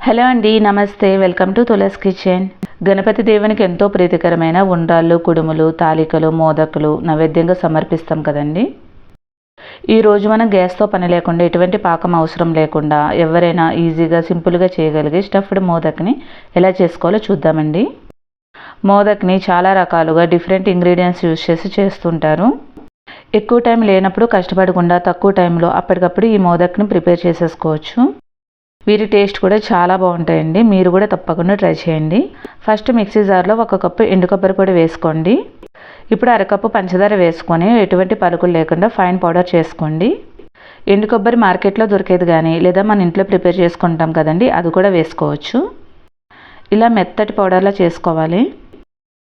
Hello అండి, నమస్తే. Welcome to Tulas kitchen. Ganapati దేవునికి ఎంతో ప్రీతికరమైన ఉండ్రాళ్ళు, కుడుములు, తాలికలు, మోదకులు నైవేద్యంగా సమర్పిస్తాం కదండి. ఈరోజు మనం గ్యాస్తో పని లేకుండా, ఎటువంటి పాకం అవసరం లేకుండా ఎవరైనా ఈజీగా సింపుల్గా చేయగలిగే స్టఫ్డ్ మోదక్ని ఎలా చేసుకోవాలో చూద్దామండి. మోదక్ని చాలా రకాలుగా డిఫరెంట్ ఇంగ్రీడియంట్స్ యూజ్ చేసి చేస్తుంటారు. ఎక్కువ టైం లేనప్పుడు కష్టపడకుండా తక్కువ టైంలో అప్పటికప్పుడు ఈ మోదక్ని ప్రిపేర్ చేసేసుకోవచ్చు. వీటి టేస్ట్ కూడా చాలా బాగుంటాయండి. మీరు కూడా తప్పకుండా ట్రై చేయండి. ఫస్ట్ మిక్సీ జార్లో 1 కప్పు ఎండు కొబ్బరి పొడి వేసుకోండి. ఇప్పుడు అరకప్పు పంచదార వేసుకొని ఎటువంటి పలుకులు లేకుండా ఫైన్ పౌడర్ చేసుకోండి. ఎండు కొబ్బరి మార్కెట్లో దొరికేది కానీ, లేదా మన ఇంట్లో ప్రిపేర్ చేసుకుంటాం కదండి, అది కూడా వేసుకోవచ్చు. ఇలా మెత్తటి పౌడర్లా చేసుకోవాలి.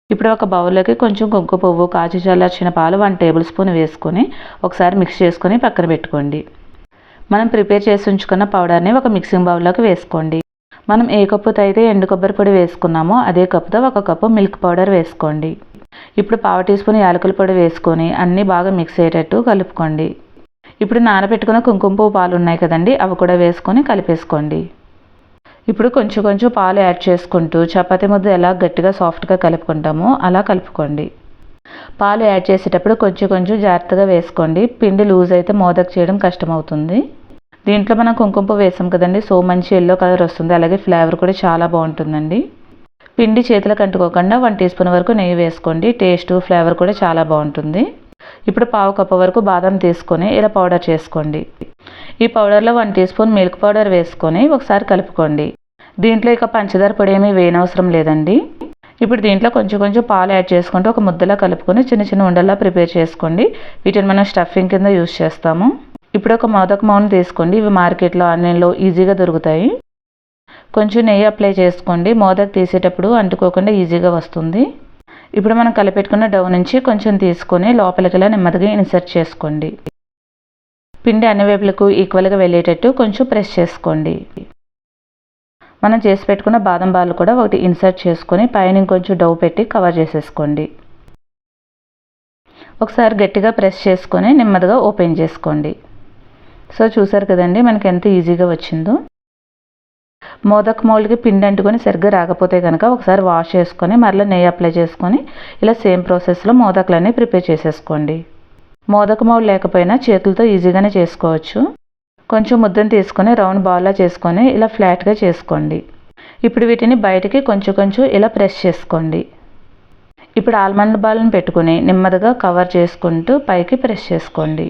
ఇప్పుడు ఒక బౌల్లోకి కొంచెం కుంకుమ పువ్వు, కాచి చల్లార్చిన పాలు 1 టేబుల్ స్పూన్ వేసుకొని ఒకసారి మిక్స్ చేసుకొని పక్కన పెట్టుకోండి. మనం ప్రిపేర్ చేసి ఉంచుకున్న పౌడర్ని ఒక మిక్సింగ్ బౌల్లోకి వేసుకోండి. మనం ఏ కప్పుతో అయితే ఎండు కొబ్బరి పొడి వేసుకున్నామో అదే కప్పుతో 1 కప్పు మిల్క్ పౌడర్ వేసుకోండి. ఇప్పుడు 1/2 టీ స్పూన్ యాలకుల పొడి వేసుకొని అన్నీ బాగా మిక్స్ అయ్యేటట్టు కలుపుకోండి. ఇప్పుడు నానబెట్టుకున్న కుంకుమ పువ్వు పాలు ఉన్నాయి కదండి, అవి కూడా వేసుకొని కలిపేసుకోండి. ఇప్పుడు కొంచెం కొంచెం పాలు యాడ్ చేసుకుంటూ చపాతీ ముద్ద ఎలా గట్టిగా సాఫ్ట్గా కలుపుకుంటామో అలా కలుపుకోండి. పాలు యాడ్ చేసేటప్పుడు కొంచెం కొంచెం జాగ్రత్తగా వేసుకోండి. పిండి లూజ్ అయితే మోదక్ చేయడం కష్టమవుతుంది. దీంట్లో మనం కుంకుమ పువ్వు వేసాం కదండి, సో మంచి ఎల్లో కలర్ వస్తుంది. అలాగే ఫ్లేవర్ కూడా చాలా బాగుంటుందండి. పిండి చేతులకు అంటుకోకుండా 1 టీ స్పూన్ వరకు నెయ్యి వేసుకోండి. టేస్ట్, ఫ్లేవర్ కూడా చాలా బాగుంటుంది. ఇప్పుడు 1/2 కప్పు వరకు బాదం తీసుకొని ఇలా పౌడర్ చేసుకోండి. ఈ పౌడర్లో 1 టీ స్పూన్ మిల్క్ పౌడర్ వేసుకొని ఒకసారి కలుపుకోండి. దీంట్లో ఇక పంచదార పొడి ఏమీ వేయనవసరం లేదండి. ఇప్పుడు దీంట్లో కొంచెం కొంచెం పాలు యాడ్ చేసుకుంటూ ఒక ముద్దలా కలుపుకొని చిన్న చిన్న ఉండల్లా ప్రిపేర్ చేసుకోండి. వీటిని మనం స్టఫింగ్ కింద యూజ్ చేస్తాము. ఇప్పుడు ఒక మోదక్ మౌల్ని తీసుకోండి. ఇవి మార్కెట్లో, ఆన్లైన్లో ఈజీగా దొరుకుతాయి. కొంచెం నెయ్యి అప్లై చేసుకోండి. మోదక్ తీసేటప్పుడు అంటుకోకుండా ఈజీగా వస్తుంది. ఇప్పుడు మనం కలిపెట్టుకున్న డౌ నుంచి కొంచెం తీసుకొని లోపలికి ఇలా నెమ్మదిగా ఇన్సర్ట్ చేసుకోండి. పిండి అన్ని వైపులకు ఈక్వల్గా వెళ్ళేటట్టు కొంచెం ప్రెస్ చేసుకోండి. మనం చేసి పెట్టుకున్న బాదం బాల్ కూడా ఒకటి ఇన్సర్ట్ చేసుకొని పైన ఇంకొంచెం డౌ పెట్టి కవర్ చేసేసుకోండి. ఒకసారి గట్టిగా ప్రెస్ చేసుకొని నెమ్మదిగా ఓపెన్ చేసుకోండి. సో చూసారు కదండి మనకి ఎంత ఈజీగా వచ్చిందో. మోదక్ మౌల్డ్కి పిండి అంటుకొని సరిగ్గా రాకపోతే కనుక ఒకసారి వాష్ చేసుకొని మరలా నెయ్యి అప్లై చేసుకొని ఇలా సేమ్ ప్రాసెస్లో మోదకులన్నీ ప్రిపేర్ చేసేసుకోండి. మోదక్ మౌల్డ్ లేకపోయినా చేతులతో ఈజీగానే చేసుకోవచ్చు. కొంచెం ముద్దను తీసుకొని రౌండ్ బాల్లా చేసుకొని ఇలా ఫ్లాట్గా చేసుకోండి. ఇప్పుడు వీటిని బయటికి కొంచెం కొంచెం ఇలా ప్రెస్ చేసుకోండి. ఇప్పుడు ఆల్మండ్ బాల్ని పెట్టుకుని నెమ్మదిగా కవర్ చేసుకుంటూ పైకి ప్రెస్ చేసుకోండి.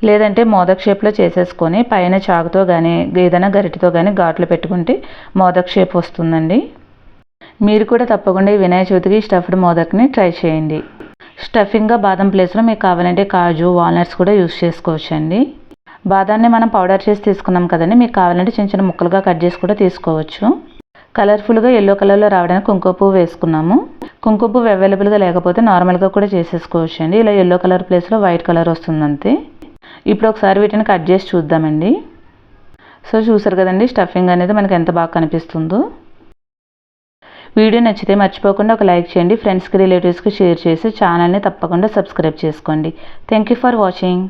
లేదంటే మోదక్ షేప్లో చేసేసుకొని పైన చాకుతో కానీ ఏదైనా గరిటెతో కానీ ఘాట్లు పెట్టుకుంటే మోదక్ షేప్ వస్తుందండి. మీరు కూడా తప్పకుండా ఈ వినాయక చవితికి స్టఫ్డ్ మోదక్ని ట్రై చేయండి. స్టఫింగ్గా బాదం ప్లేస్లో మీకు కావాలంటే కాజు, వాల్నట్స్ కూడా యూస్ చేసుకోవచ్చండి. బాదాన్ని మనం పౌడర్ చేసి తీసుకున్నాం కదండి, మీకు కావాలంటే చిన్న చిన్న ముక్కలుగా కట్ చేసి కూడా తీసుకోవచ్చు. కలర్ఫుల్గా ఎల్లో కలర్లో రావడానికి కుంకుమ పువ్వు వేసుకున్నాము. కుంకుమ పువ్వు అవైలబుల్గా లేకపోతే నార్మల్గా కూడా చేసేసుకోవచ్చు అండి. ఇలా ఎల్లో కలర్ ప్లేస్లో వైట్ కలర్ వస్తుందంతే. ఇప్పుడు ఒకసారి వీటిని కట్ చేసి చూద్దామండి. సో చూసారు కదండి స్టఫింగ్ అనేది మనకి ఎంత బాగా కనిపిస్తుందో. వీడియో నచ్చితే మర్చిపోకుండా ఒక లైక్ చేయండి. ఫ్రెండ్స్కి, రిలేటివ్స్కి షేర్ చేసి ఛానల్ని తప్పకుండా సబ్స్క్రైబ్ చేసుకోండి. Thank you for watching.